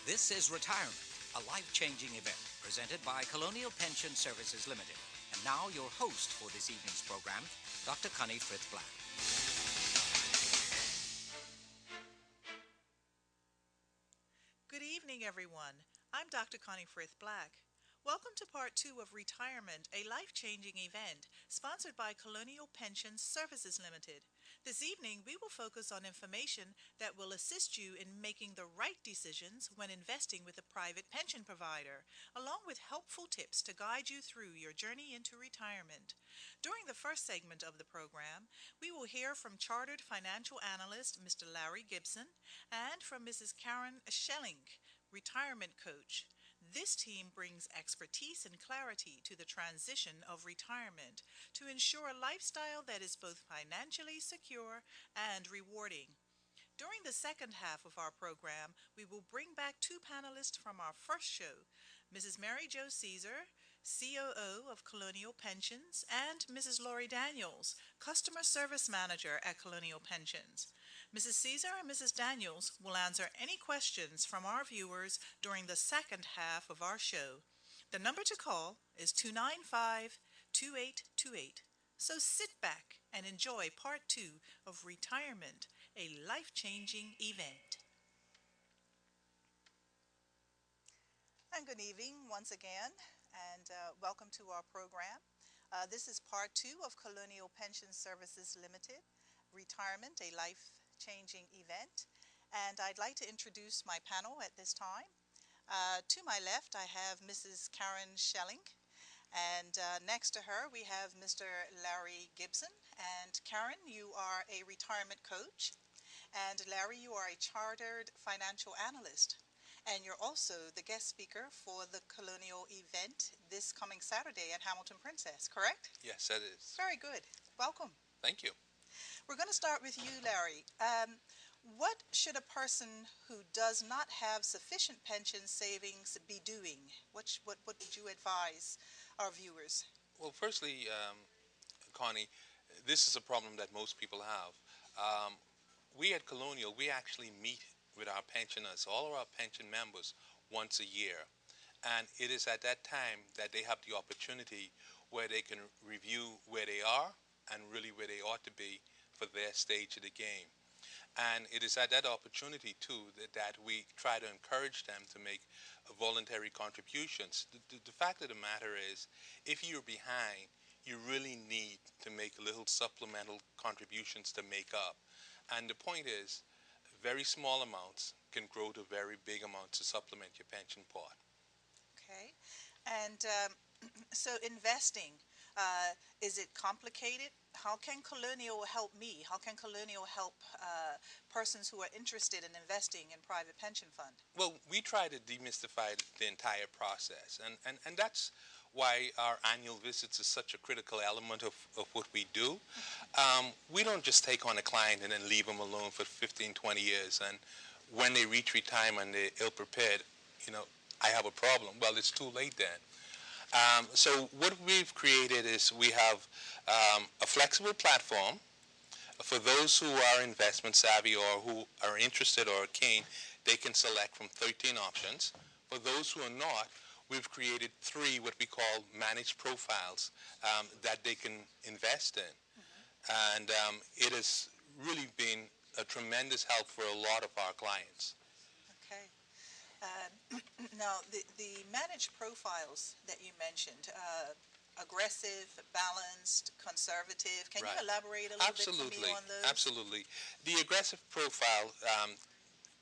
This is Retirement, a life-changing event presented by Colonial Pension Services Limited. And now your host for this evening's program, Dr. Connie Frith Black. Good evening, everyone. I'm Dr. Connie Frith Black. Welcome to part 2 of Retirement, a life-changing event sponsored by Colonial Pension Services Limited. This evening, we will focus on information that will assist you in making the right decisions when investing with a private pension provider, along with helpful tips to guide you through your journey into retirement. During the first segment of the program, we will hear from Chartered Financial Analyst Mr. Larry Gibson and from Mrs. Karen Schelling, Retirement Coach. This team brings expertise and clarity to the transition of retirement to ensure a lifestyle that is both financially secure and rewarding. During the second half of our program, we will bring back two panelists from our first show, Mrs. Mary Jo Caesar, COO of Colonial Pensions, and Mrs. Lori Daniels, Customer Service Manager at Colonial Pensions. Mrs. Caesar and Mrs. Daniels will answer any questions from our viewers during the second half of our show. The number to call is 295-2828. So sit back and enjoy part 2 of Retirement, a life-changing event. And good evening once again, and welcome to our program. This is part 2 of Colonial Pension Services Limited, Retirement, a life-changing event. And I'd like to introduce my panel at this time. To my left, I have Mrs. Karen Schelling, and next to her, we have Mr. Larry Gibson. And Karen, you are a retirement coach, and Larry, you are a chartered financial analyst. And you're also the guest speaker for the Colonial event this coming Saturday at Hamilton Princess, correct? Yes, that is. Very good. Welcome. Thank you. We're going to start with you, Larry. What should a person who does not have sufficient pension savings be doing? What would you advise our viewers? Well, firstly, Connie, this is a problem that most people have. We at Colonial, we actually meet with our pensioners, all of our pension members, once a year. And it is at that time that they have the opportunity where they can review where they are and really where they ought to be for their stage of the game. And it is at that opportunity, too, that we try to encourage them to make voluntary contributions. The fact of the matter is, if you're behind, you really need to make little supplemental contributions to make up. And the point is, very small amounts can grow to very big amounts to supplement your pension pot. Okay. And so investing, is it complicated? How can Colonial help me? How can Colonial help persons who are interested in investing in private pension fund? Well, we try to demystify the entire process, and that's why our annual visits is such a critical element of what we do. We don't just take on a client and then leave them alone for 15, 20 years, and when they reach retirement, they're ill-prepared. I have a problem. Well, it's too late then. So what we've created is we have a flexible platform for those who are investment savvy or who are interested or keen. They can select from 13 options. For those who are not, we've created 3 what we call managed profiles that they can invest in. Mm-hmm. And it has really been a tremendous help for a lot of our clients. Okay. Now, the managed profiles that you mentioned, aggressive, balanced, conservative, can you elaborate a little bit for me on those? Absolutely. The aggressive profile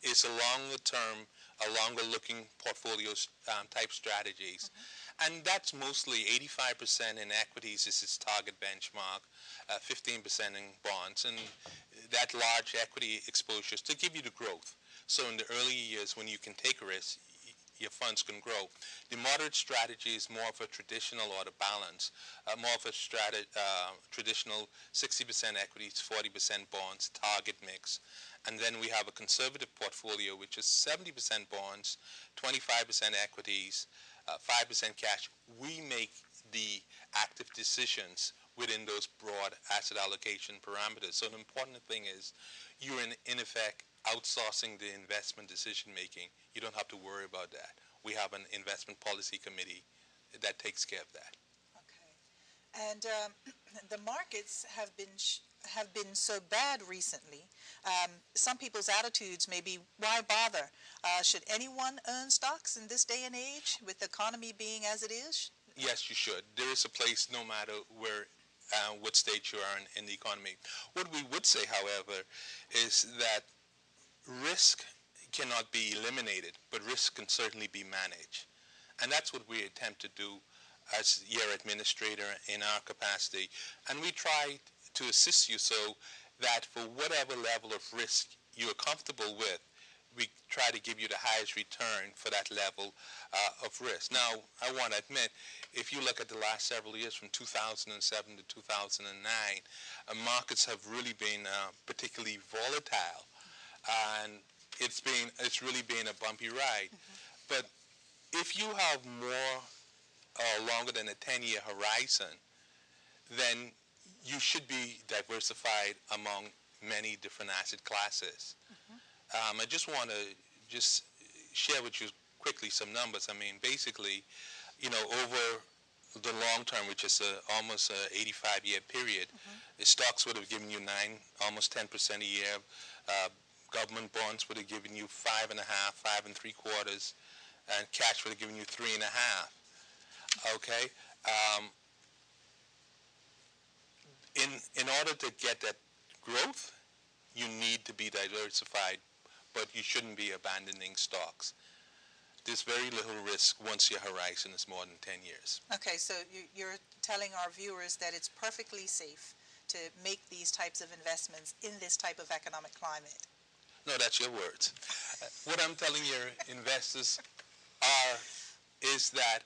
is a longer-looking portfolios type strategies. Mm-hmm. And that's mostly 85% in equities is its target benchmark, 15% in bonds, and that large equity exposures to give you the growth. So in the early years when you can take a risk, your funds can grow. The moderate strategy is more of a traditional or the balance, more of a traditional 60% equities, 40% bonds, target mix. And then we have a conservative portfolio, which is 70% bonds, 25% equities, 5% cash. We make the active decisions within those broad asset allocation parameters. So the important thing is you're in effect outsourcing the investment decision making. You don't have to worry about that. We have an investment policy committee that takes care of that. Okay. And the markets have been so bad recently. Some people's attitudes may be, why bother? Should anyone own stocks in this day and age with the economy being as it is? Yes, you should. There is a place no matter where, what stage you are in the economy. What we would say, however, is that risk cannot be eliminated, but risk can certainly be managed. And that's what we attempt to do as your administrator in our capacity. And we try to assist you so that for whatever level of risk you're comfortable with, we try to give you the highest return for that level of risk. Now, I want to admit, if you look at the last several years from 2007 to 2009, markets have really been particularly volatile. And it's really been a bumpy ride. But if you have more or longer than a 10-year horizon, then you should be diversified among many different asset classes. I just want to just share with you quickly some numbers. I mean, basically, over the long term, which is almost an 85-year period, the stocks would have given you almost 10% a year. Government bonds would have given you 5.5%, 5.75%, and cash would have given you 3.5%. Okay. In order to get that growth, you need to be diversified, but you shouldn't be abandoning stocks. There's very little risk once your horizon is more than 10 years. Okay, so you're telling our viewers that it's perfectly safe to make these types of investments in this type of economic climate. No, that's your words. What I'm telling your investors is that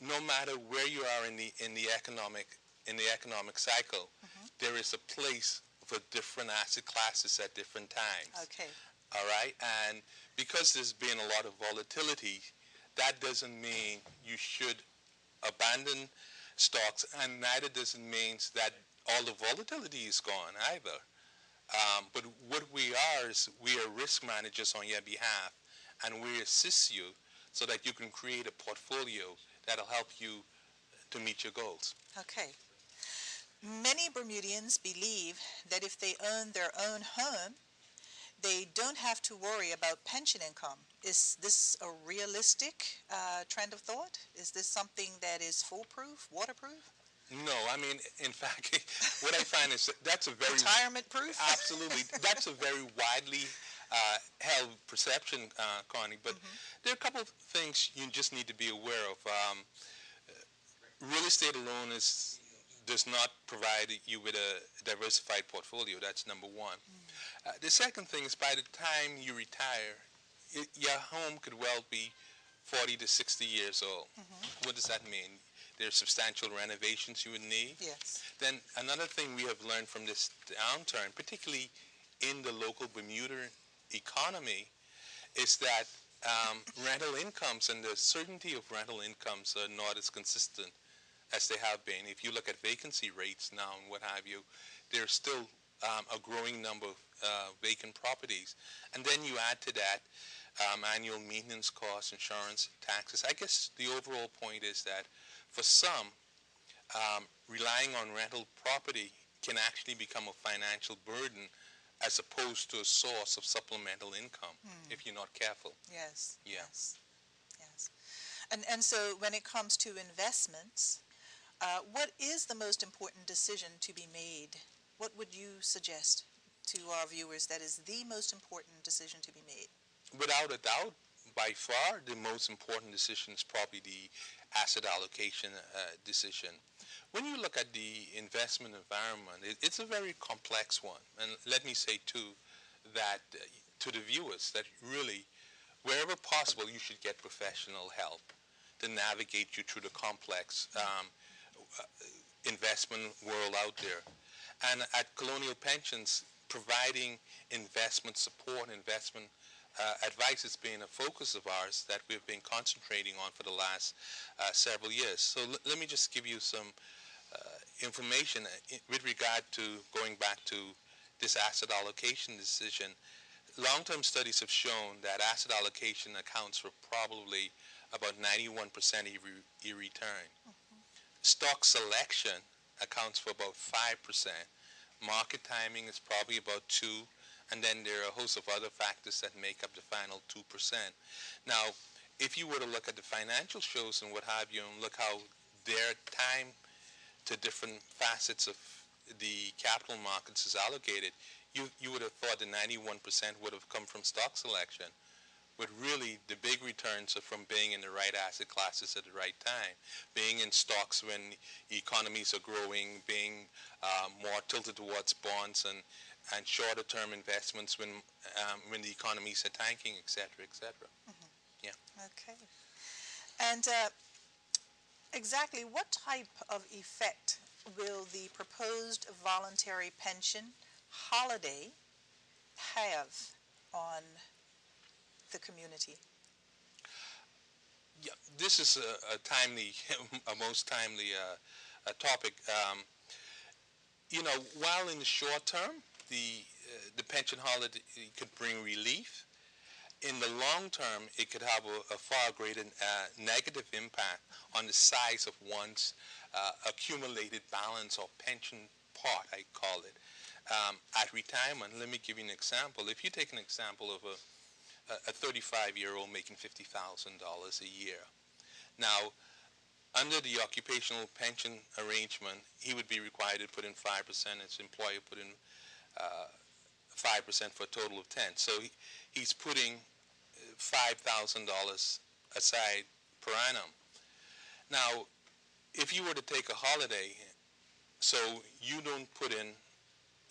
no matter where you are in the economic cycle, there is a place for different asset classes at different times. Okay. All right? And because there's been a lot of volatility, that doesn't mean you should abandon stocks, and neither does it mean that all the volatility is gone either. But what we are is we are risk managers on your behalf, and we assist you so that you can create a portfolio that'll help you to meet your goals. Okay. Many Bermudians believe that if they own their own home, they don't have to worry about pension income. Is this a realistic trend of thought? Is this something that is foolproof, waterproof? No, I mean, in fact, what I find is that's a very... Retirement-proof? Absolutely. That's a very widely held perception, Connie. But there are a couple of things you just need to be aware of. Real estate alone does not provide you with a diversified portfolio. That's number one. The second thing is by the time you retire, your home could well be 40 to 60 years old. What does that mean? There are substantial renovations you would need. Yes. Then another thing we have learned from this downturn, particularly in the local Bermuda economy, is that rental incomes and the certainty of rental incomes are not as consistent as they have been. If you look at vacancy rates now and what have you, there's still a growing number of vacant properties. And then you add to that annual maintenance costs, insurance, taxes. I guess the overall point is that for some, relying on rental property can actually become a financial burden as opposed to a source of supplemental income if you're not careful. Yes. Yeah. Yes. And so when it comes to investments, what is the most important decision to be made? What would you suggest to our viewers that is the most important decision to be made? Without a doubt, by far, the most important decision is probably the asset allocation decision. When you look at the investment environment, it's a very complex one. And let me say, too, that to the viewers, that really, wherever possible, you should get professional help to navigate you through the complex investment world out there. And at Colonial Pensions, providing investment support, investment advice has been a focus of ours that we've been concentrating on for the last several years. So let me just give you some information with regard to going back to this asset allocation decision. Long-term studies have shown that asset allocation accounts for probably about 91% of your return. Stock selection accounts for about 5%. Market timing is probably about 2%. And then there are a host of other factors that make up the final 2%. Now, if you were to look at the financial shows and what have you, and look how their time to different facets of the capital markets is allocated, you would have thought the 91% would have come from stock selection. But really, the big returns are from being in the right asset classes at the right time, being in stocks when economies are growing, being more tilted towards bonds and shorter-term investments when the economies are tanking, et cetera, et cetera. Mm-hmm. Yeah. Okay. And exactly what type of effect will the proposed voluntary pension holiday have on the community? Yeah, this is a timely, a most timely topic. While in the short term, the pension holiday could bring relief, in the long term, it could have a far greater negative impact on the size of one's accumulated balance or pension pot, I call it. At retirement, let me give you an example. If you take an example of a 35-year-old making $50,000 a year. Now, under the occupational pension arrangement, he would be required to put in 5%. His employer put in 5% for a total of 10. So he's putting $5,000 aside per annum. Now, if you were to take a holiday, so you don't put in,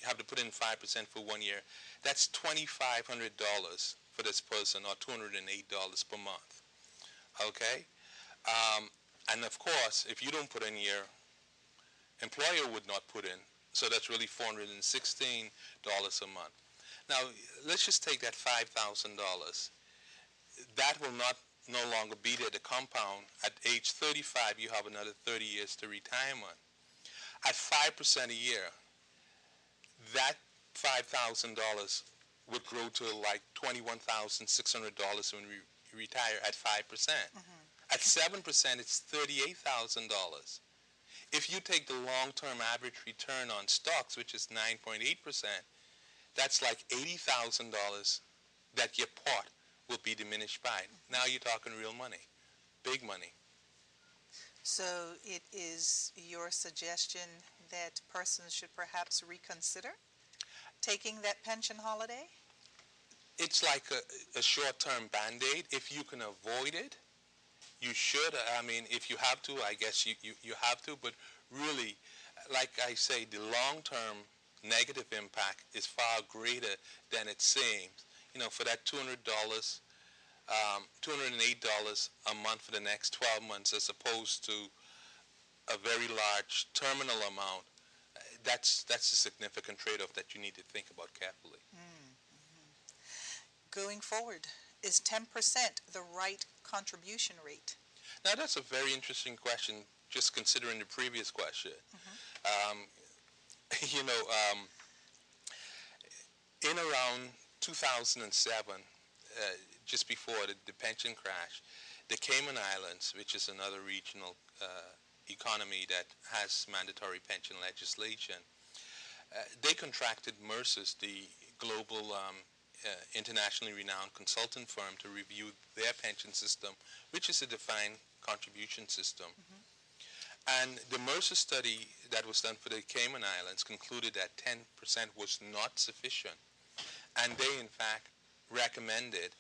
you have to put in 5% for 1 year, that's $2,500 for this person, or $208 per month. Okay? And of course, if you don't put in, your employer would not put in. So that's really $416 a month. Now, let's just take that $5,000. That will no longer be there to compound. At age 35, you have another 30 years to retirement. At 5% a year, that $5,000 would grow to like $21,600 when we retire at 5%. Mm-hmm. At 7%, it's $38,000. If you take the long-term average return on stocks, which is 9.8%, that's like $80,000 that your pot will be diminished by. Now you're talking real money, big money. So it is your suggestion that persons should perhaps reconsider taking that pension holiday? It's like a short-term Band-Aid. If you can avoid it, you should. I mean, if you have to, I guess you have to. But really, like I say, the long-term negative impact is far greater than it seems. For that $208 a month for the next 12 months as opposed to a very large terminal amount, that's a significant trade-off that you need to think about carefully. Mm-hmm. Going forward, is 10% the right contribution rate? Now, that's a very interesting question, just considering the previous question. Mm-hmm. In around 2007, just before the pension crash, the Cayman Islands, which is another regional economy that has mandatory pension legislation, they contracted Mercer's, the global internationally renowned consultant firm, to review their pension system, which is a defined contribution system. Mm-hmm. And the Mercer study that was done for the Cayman Islands concluded that 10% was not sufficient. And they, in fact, recommended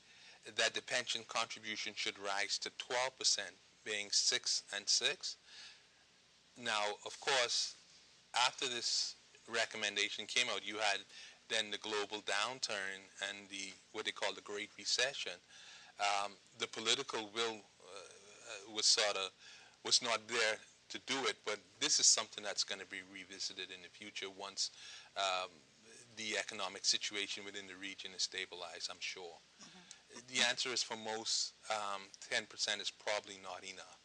that the pension contribution should rise to 12%, being 6 and 6. Now, of course, after this recommendation came out, you had then the global downturn and what they call the Great Recession. The political will was not there to do it, but this is something that's going to be revisited in the future once the economic situation within the region is stabilized, I'm sure. Mm-hmm. The answer is, for most, 10% is probably not enough.